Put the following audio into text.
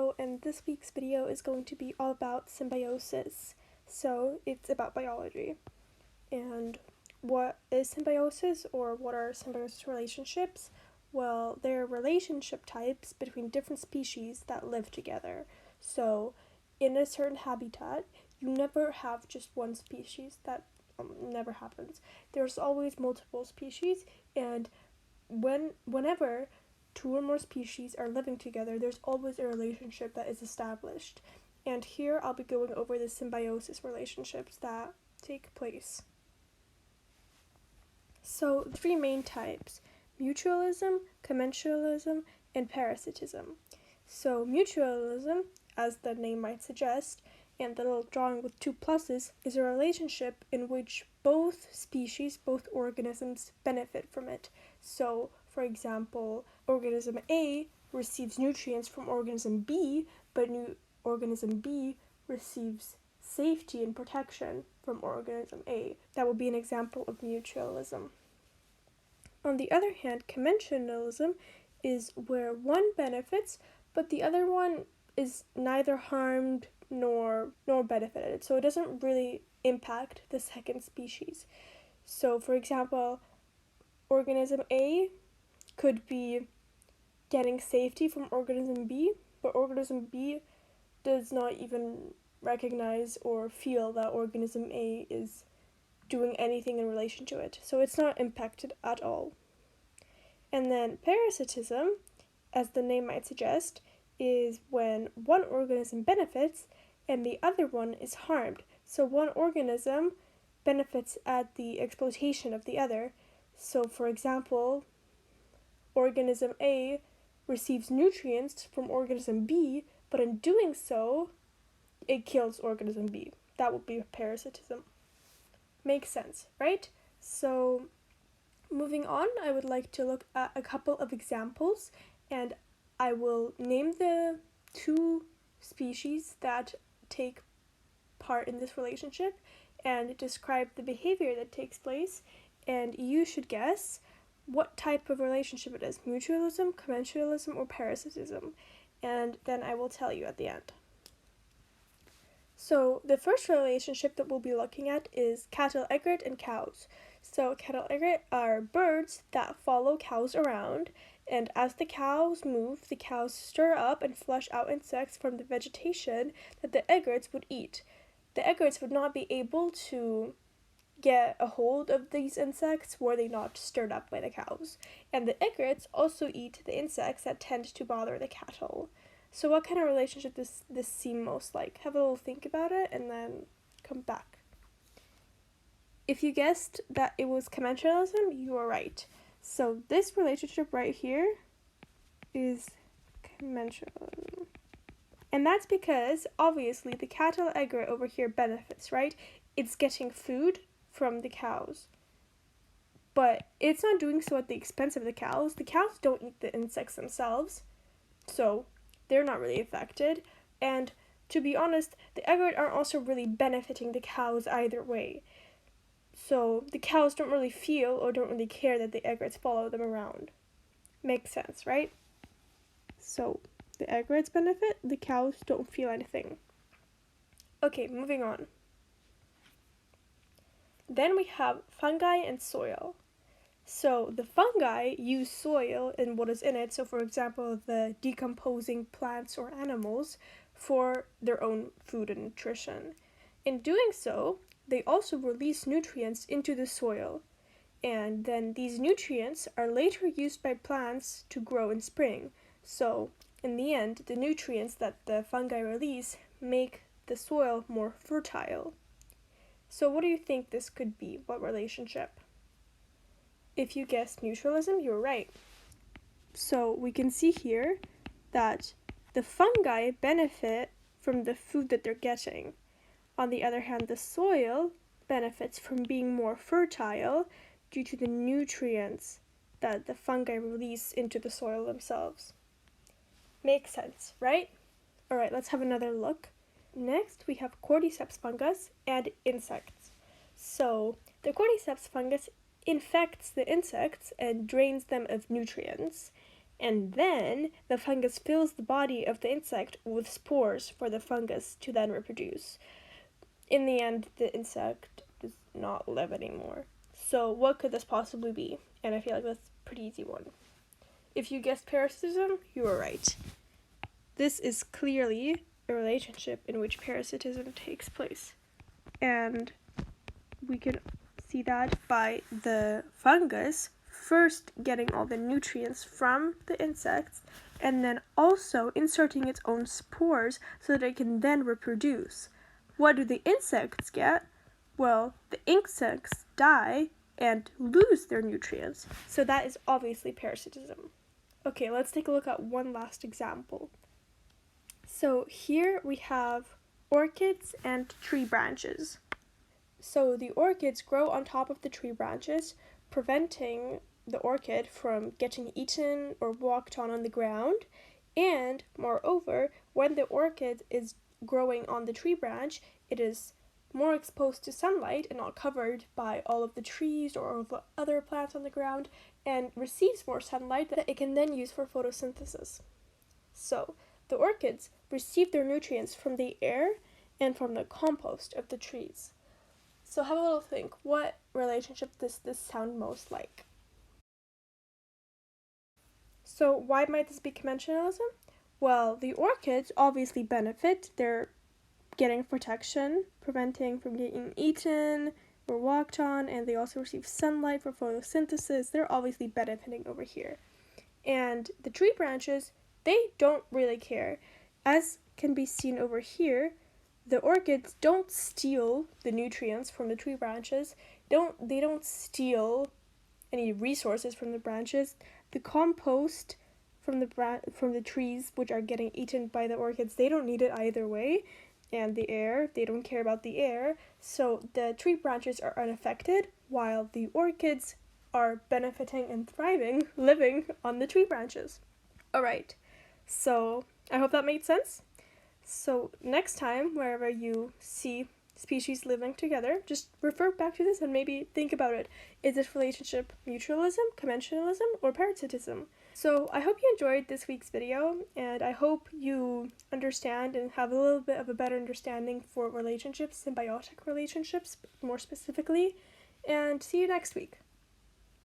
Hello, and this week's video is going to be all about symbiosis. So it's about biology. And what is symbiosis, or what are symbiosis relationships? Well, they're relationship types between different species that live together. So in a certain habitat, you never have just one species. That never happens. There's always multiple species, and whenever two or more species are living together, there's always a relationship that is established. And here I'll be going over the symbiosis relationships that take place. So, three main types: mutualism, commensalism, and parasitism. So, mutualism, as the name might suggest, and the little drawing with two pluses, is a relationship in which both species, both organisms, benefit from it. So, for example, organism A receives nutrients from organism B, but organism B receives safety and protection from organism A. That would be an example of mutualism. On the other hand, commensalism is where one benefits, but the other one is neither harmed nor benefited. So it doesn't really impact the second species. So, for example, organism A could be getting safety from organism B, but organism B does not even recognize or feel that organism A is doing anything in relation to it. So it's not impacted at all. And then parasitism, as the name might suggest, is when one organism benefits and the other one is harmed. So one organism benefits at the exploitation of the other. So, for example, organism A receives nutrients from organism B, but in doing so, it kills organism B. That would be parasitism. Makes sense, right? So, moving on, I would like to look at a couple of examples, and I will name the two species that take part in this relationship and describe the behavior that takes place, and you should guess what type of relationship it is: mutualism, commensalism, or parasitism, and then I will tell you at the end. So the first relationship that we'll be looking at is cattle egret and cows. So cattle egret are birds that follow cows around, and as the cows move, the cows stir up and flush out insects from the vegetation that the egrets would eat. The egrets would not be able to get a hold of these insects were they not stirred up by the cows. And the egrets also eat the insects that tend to bother the cattle. So what kind of relationship does this seem most like? Have a little think about it and then come back. If you guessed that it was commensalism, you are right. So this relationship right here is commensalism. And that's because, obviously, the cattle egret over here benefits, right? It's getting food from the cows. But it's not doing so at the expense of the cows. The cows don't eat the insects themselves, so they're not really affected. And to be honest, the egret aren't also really benefiting the cows either way. So the cows don't really feel or don't really care that the egrets follow them around. Makes sense, right? So the egrets benefit, the cows don't feel anything. Okay, moving on. Then we have fungi and soil. So the fungi use soil and what is in it, so for example the decomposing plants or animals, for their own food and nutrition. In doing so, they also release nutrients into the soil, and then these nutrients are later used by plants to grow in spring. So in the end, the nutrients that the fungi release make the soil more fertile. So what do you think this could be? What relationship? If you guessed mutualism, you're right. So we can see here that the fungi benefit from the food that they're getting. On the other hand, the soil benefits from being more fertile due to the nutrients that the fungi release into the soil themselves. Makes sense, right? Alright, let's have another look. Next, we have cordyceps fungus and insects. So, the cordyceps fungus infects the insects and drains them of nutrients. and then the fungus fills the body of the insect with spores for the fungus to then reproduce. In the end, the insect does not live anymore. So what could this possibly be? And I feel like that's a pretty easy one. If you guessed parasitism, you were right. This is clearly a relationship in which parasitism takes place. And we can see that by the fungus first getting all the nutrients from the insects and then also inserting its own spores so that it can then reproduce. What do the insects get? Well, the insects die and lose their nutrients. So that is obviously parasitism. Okay, let's take a look at one last example. So here we have orchids and tree branches. So the orchids grow on top of the tree branches, preventing the orchid from getting eaten or walked on the ground. And moreover, when the orchid is growing on the tree branch, it is more exposed to sunlight and not covered by all of the trees or all of the other plants on the ground, and receives more sunlight that it can then use for photosynthesis. So the orchids receive their nutrients from the air and from the compost of the trees. So have a little think. What relationship does this sound most like? So why might this be commensalism? Well, the orchids obviously benefit. They're getting protection, preventing from getting eaten or walked on, and they also receive sunlight for photosynthesis. They're obviously benefiting over here. And the tree branches, they don't really care. As can be seen over here, the orchids don't steal the nutrients from the tree branches. They don't steal any resources from the branches. The compost from the trees, which are getting eaten by the orchids, they don't need it either way. And the air, they don't care about the air. So the tree branches are unaffected, while the orchids are benefiting and thriving, living on the tree branches. Alright, so I hope that made sense. So next time, wherever you see species living together, just refer back to this and maybe think about it. Is this relationship mutualism, commensalism, or parasitism? So I hope you enjoyed this week's video, and I hope you understand and have a little bit of a better understanding for relationships, symbiotic relationships more specifically, and see you next week.